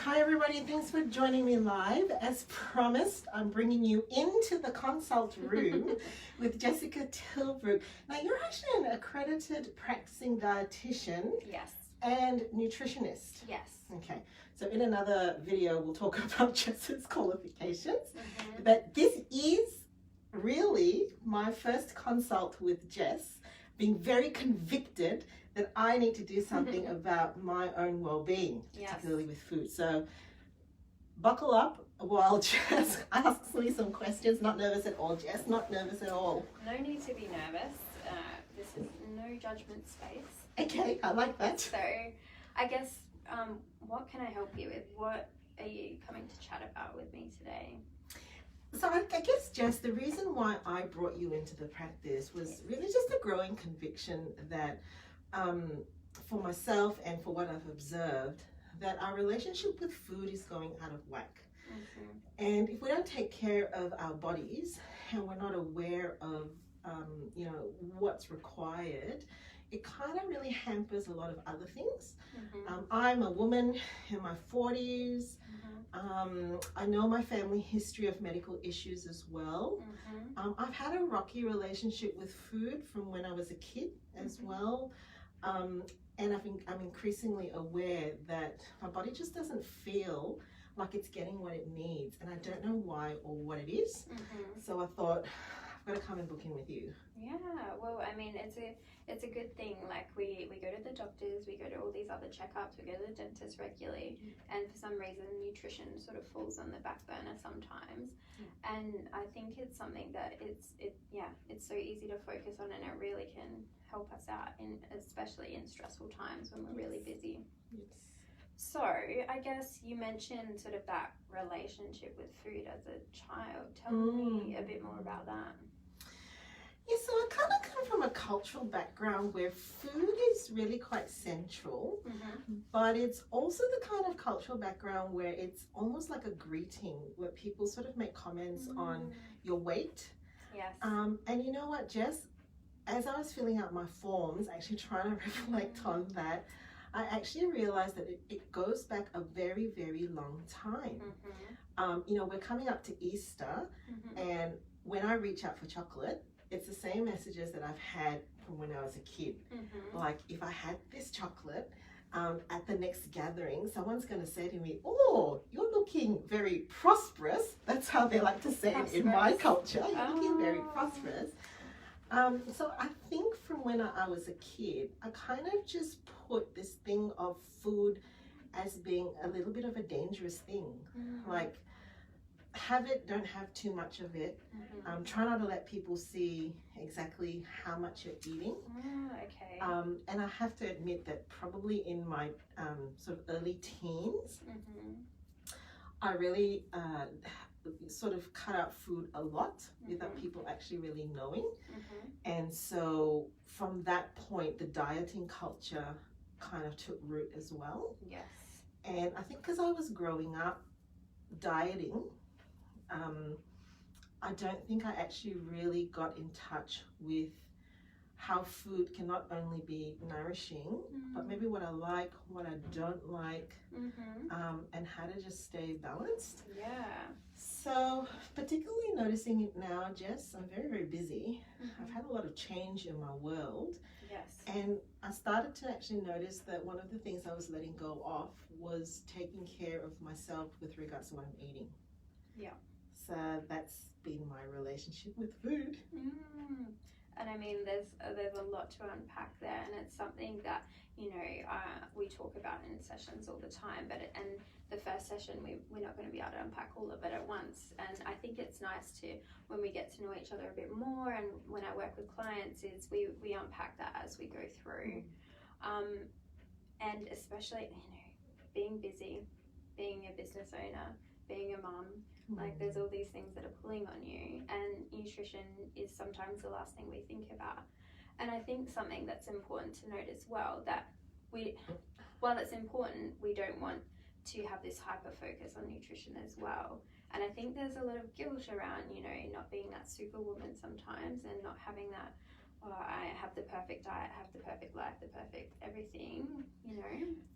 Hi everybody, thanks for joining me live. As promised, I'm bringing you into the consult room with Jessica Tilbrook. Now you're actually an accredited practicing dietitian. Yes. And nutritionist. Yes. Okay, so in another video we'll talk about Jess's qualifications. But this is really my first consult with Jess, being very convicted that I need to do something about my own well-being, particularly with food. So buckle up while Jess asks me some questions. Not nervous at all, Jess, not nervous at all. No need to be nervous. This is no judgment space. Okay, I like that. So I guess, what can I help you with? What are you coming to chat about with me today? So I guess, Jess, the reason why I brought you into the practice was really just a growing conviction that for myself and for what I've observed, that our relationship with food is going out of whack. And if we don't take care of our bodies and we're not aware of what's required, it kind of really hampers a lot of other things. I'm a woman in my 40s. I know my family history of medical issues as well. I've had a rocky relationship with food from when I was a kid as well. And I'm increasingly aware that my body just doesn't feel like it's getting what it needs. And I don't know why or what it is. So I thought, I've got to come and book in with you. Yeah, well, I mean, it's a good thing. Like we go to the doctors, we go to all these other checkups, we go to the dentist regularly, and for some reason nutrition sort of falls on the back burner sometimes. And I think it's something that it's so easy to focus on, and it really can help us out, especially in stressful times when we're really busy. So I guess you mentioned sort of that relationship with food as a child. Tell me a bit more about that. Yeah, so I kind of come from a cultural background where food is really quite central, but it's also the kind of cultural background where it's almost like a greeting, where people sort of make comments on your weight. Yes. And you know what, Jess? As I was filling out my forms, actually trying to reflect on that, I actually realized that it goes back a very, very long time. We're coming up to Easter, and when I reach out for chocolate, it's the same messages that I've had from when I was a kid. Like, if I had this chocolate at the next gathering, someone's going to say to me, "Oh, you're looking very prosperous." That's how they like to say it in my culture. You're looking very prosperous. So I think from when I was a kid, I kind of just put this thing of food as being a little bit of a dangerous thing. Like, have it, don't have too much of it. Try not to let people see exactly how much you're eating. Okay. And I have to admit that probably in my sort of early teens, I really sort of cut out food a lot without people actually really knowing. And so from that point, the dieting culture kind of took root as well. Yes. And I think because I was growing up dieting, I don't think I actually really got in touch with how food can not only be nourishing, but maybe what I like, what I don't like, and how to just stay balanced. Yeah. So particularly noticing it now, Jess, I'm very, very busy. I've had a lot of change in my world. Yes. And I started to actually notice that one of the things I was letting go of was taking care of myself with regards to what I'm eating. Yeah. So that's been my relationship with food. And I mean, there's a lot to unpack there, and it's something that we talk about in sessions all the time. And the first session, we're not going to be able to unpack all of it at once. And I think it's nice to, when we get to know each other a bit more, and when I work with clients, is we unpack that as we go through. And especially being busy, being a business owner, being a mum. Like, there's all these things that are pulling on you, and nutrition is sometimes the last thing we think about. And I think something that's important to note as well, that while it's important, we don't want to have this hyper focus on nutrition as well. And I think there's a lot of guilt around, not being that superwoman sometimes, and not having that, oh, I have the perfect diet, have the perfect life, the perfect everything, you know.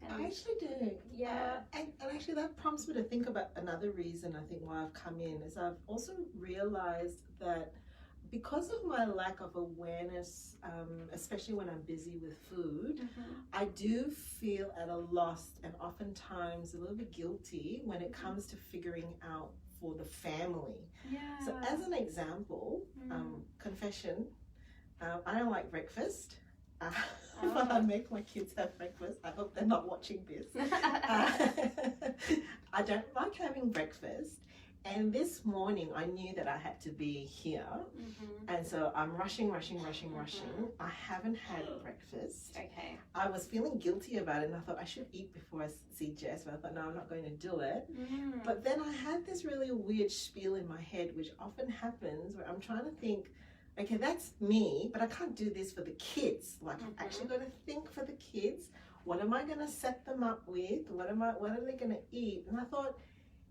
And I actually do. yeah. And actually that prompts me to think about another reason I think why I've come in is I've also realized that because of my lack of awareness, especially when I'm busy with food, I do feel at a loss and oftentimes a little bit guilty when it comes to figuring out for the family. Yeah. So as an example, confession, I don't like breakfast. But I make my kids have breakfast. I hope they're not watching this. I don't like having breakfast. And this morning I knew that I had to be here. And so I'm rushing. I haven't had breakfast. Okay. I was feeling guilty about it and I thought I should eat before I see Jess, but I thought, no, I'm not going to do it. But then I had this really weird spiel in my head, which often happens where I'm trying to think, okay, that's me, but I can't do this for the kids. Like I've actually got to think for the kids. What am I going to set them up with? What are they going to eat? And I thought,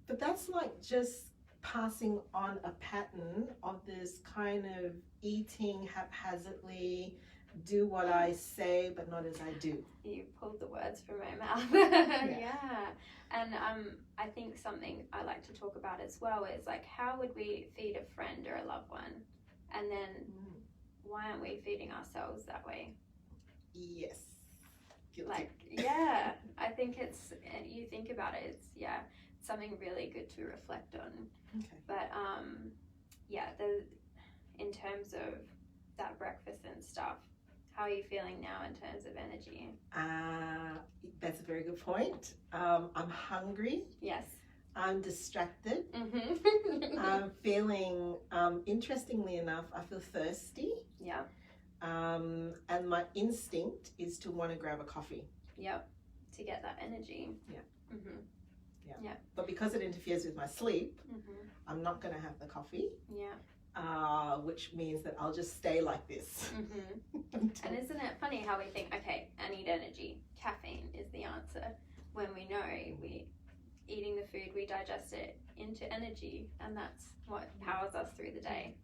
but that's like just passing on a pattern of this kind of eating haphazardly, do what I say, but not as I do. You pulled the words from my mouth. Yeah. And I think something I like to talk about as well is like, how would we feed a friend or a loved one? And then why aren't we feeding ourselves that way? Yes. Guilty. Like, yeah, I think it's, you think about it, it's, something really good to reflect on. Okay. But in terms of that breakfast and stuff, how are you feeling now in terms of energy? That's a very good point. I'm hungry. Yes. I'm distracted. I'm feeling, interestingly enough, I feel thirsty. Yeah. And my instinct is to want to grab a coffee. Yep. To get that energy. Yeah. Yeah. But because it interferes with my sleep, I'm not going to have the coffee. Yeah. Which means that I'll just stay like this. And isn't it funny how we think, okay, I need energy. Caffeine is the answer. When we know eating the food, we digest it into energy, and that's what powers us through the day.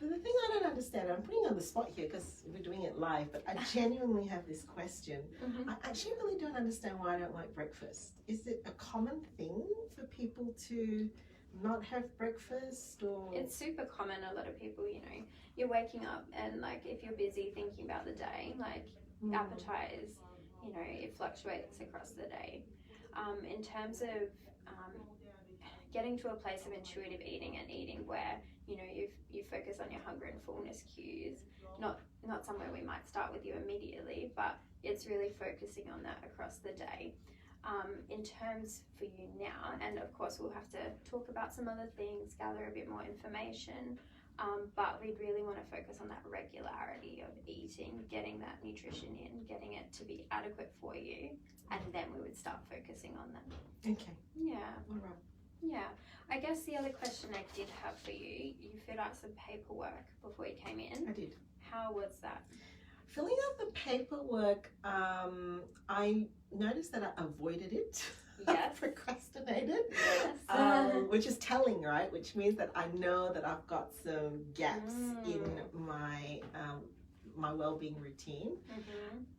But the thing I don't understand, I'm putting you on the spot here because we're doing it live, but I genuinely have this question. I actually really don't understand why I don't like breakfast. Is it a common thing for people to not have breakfast, or? It's super common. A lot of people, you're waking up and like if you're busy thinking about the day, like appetite is, it fluctuates across the day. In terms of getting to a place of intuitive eating and eating where you focus on your hunger and fullness cues, not somewhere we might start with you immediately, but it's really focusing on that across the day. In terms for you now, and of course we'll have to talk about some other things, gather a bit more information, but we'd really want to focus on that regularity of eating, getting that nutrition in, getting it to be adequate for you, and then we would start focusing on that. Okay. Yeah. All right. Yeah. I guess the other question I did have for you filled out some paperwork before you came in. I did. How was that? Filling out the paperwork, I noticed that I avoided it. Yes. Procrastinated. Yes. Which is telling, right? Which means that I know that I've got some gaps in my my well-being routine.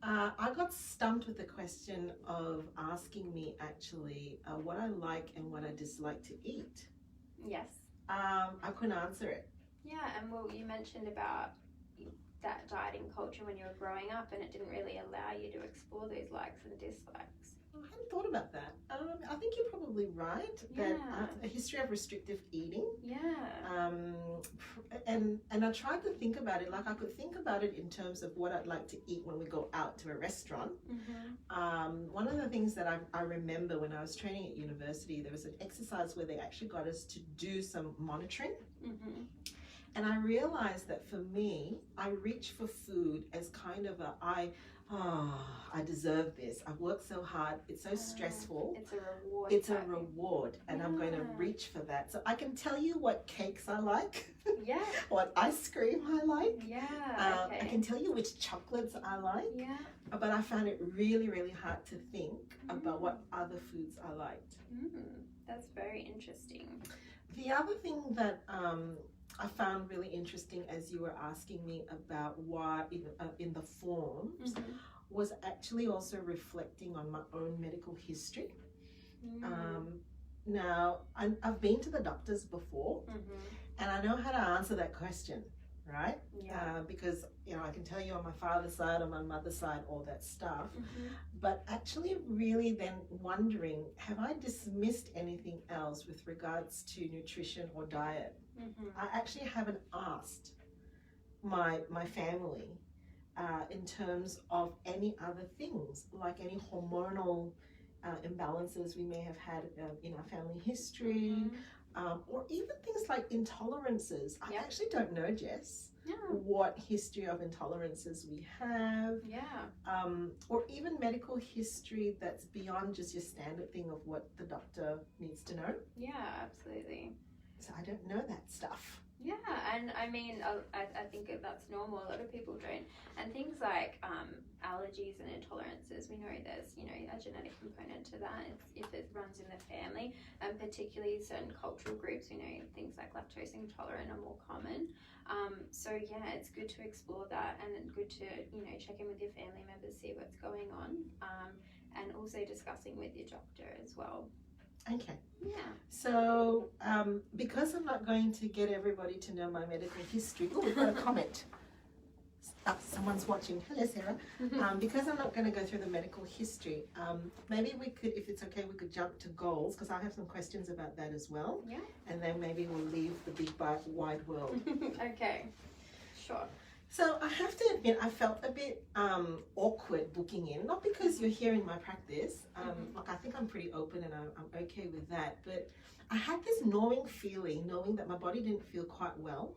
I got stumped with the question of asking me actually what I like and what I dislike to eat. Yes. I couldn't answer it. Yeah, and you mentioned about that dieting culture when you were growing up, and it didn't really allow you to explore those likes and dislikes. I hadn't thought about that. I think you're probably right that a history of restrictive eating. Yeah. And I tried to think about it, like I could think about it in terms of what I'd like to eat when we go out to a restaurant. One of the things that I remember when I was training at university, there was an exercise where they actually got us to do some monitoring. And I realized that for me, I reach for food as kind of I deserve this. I've worked so hard. It's so stressful. It's a reward. It's a reward, and I'm going to reach for that. So I can tell you what cakes I like. Yeah. What ice cream I like. Yeah. Okay. I can tell you which chocolates I like. Yeah. But I found it really, really hard to think about what other foods I liked. That's very interesting. The other thing that I found really interesting as you were asking me about why in the forms was actually also reflecting on my own medical history. Now, I've been to the doctors before, and I know how to answer that question, right? Because, you know, I can tell you on my father's side, on my mother's side, all that stuff. But actually really then wondering, have I dismissed anything else with regards to nutrition or diet? I actually haven't asked my family in terms of any other things, like any hormonal imbalances we may have had in our family history, or even things like intolerances. I actually don't know, Jess, what history of intolerances we have, or even medical history that's beyond just your standard thing of what the doctor needs to know. Absolutely. So I don't know that stuff. And I mean, I think that's normal. A lot of people don't. And things like allergies and intolerances, we know there's, you know, a genetic component to that if it runs in the family, and particularly certain cultural groups, you know, things like lactose intolerant are more common. So yeah, it's good to explore that, and good to, you know, check in with your family members, see what's going on, and also discussing with your doctor as well. Okay. So, because I'm not going to get everybody to know my medical history, we've got a comment. Someone's watching. Hello, Sarah. Because I'm not going to go through the medical history, maybe we could, if it's okay, we could jump to goals, because I have some questions about that as well. And then maybe we'll leave the big wide world. Okay, sure. So I have to admit, I felt a bit awkward booking in, not because you're here in my practice. Like, I think I'm pretty open and I'm okay with that. But I had this gnawing feeling, knowing that my body didn't feel quite well,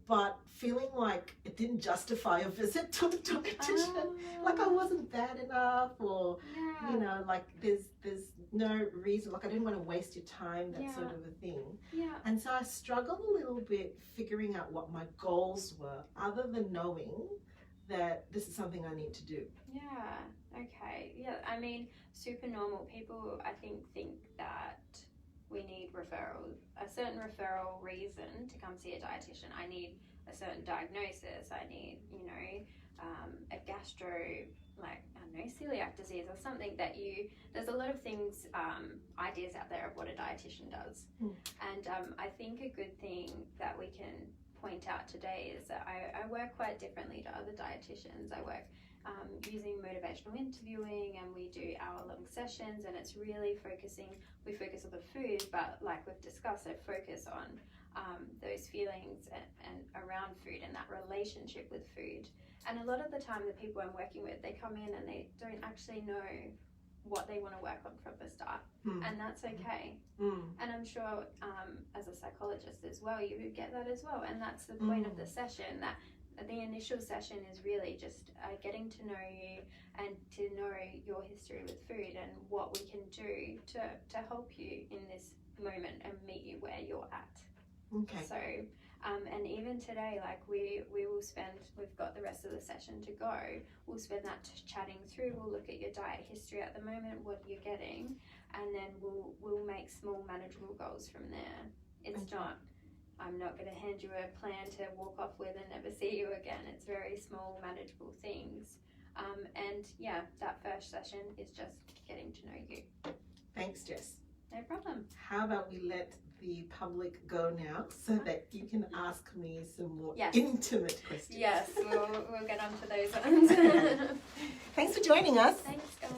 but feeling like it didn't justify a visit to the dietitian. Like I wasn't bad enough, or you know, like there's no reason, like I didn't want to waste your time, that sort of a thing. And so I struggled a little bit figuring out what my goals were, other than knowing that this is something I need to do. Okay. I mean, super normal. People, I think that we need a certain referral reason to come see a dietitian. I need a certain diagnosis. I need, you know, a gastro, like, I don't know, celiac disease or something that there's a lot of things, ideas out there of what a dietitian does. And I think a good thing that we can point out today is that I work quite differently to other dietitians. I work using motivational interviewing, and we do hour-long sessions, and it's really we focus on the food, but like we've discussed, I focus on those feelings and around food and that relationship with food. And a lot of the time the people I'm working with, they come in and they don't actually know what they want to work on from the start, and that's okay. And I'm sure as a psychologist as well, you would get that as well, and that's the point of the session, that the initial session is really just getting to know you and to know your history with food and what we can do to help you in this moment and meet you where you're at. So and even today, like we will spend, we've got the rest of the session to go, we'll spend that chatting through. We'll look at your diet history at the moment, what you're getting, and then we'll make small manageable goals from there. It's not, I'm not going to hand you a plan to walk off with and never see you again. It's very small, manageable things. And yeah, that first session is just getting to know you. Thanks, Jess. No problem. How about we let the public go now, so that you can ask me some more intimate questions? Yes, we'll get on to those ones. Thanks for joining us. Thanks, guys.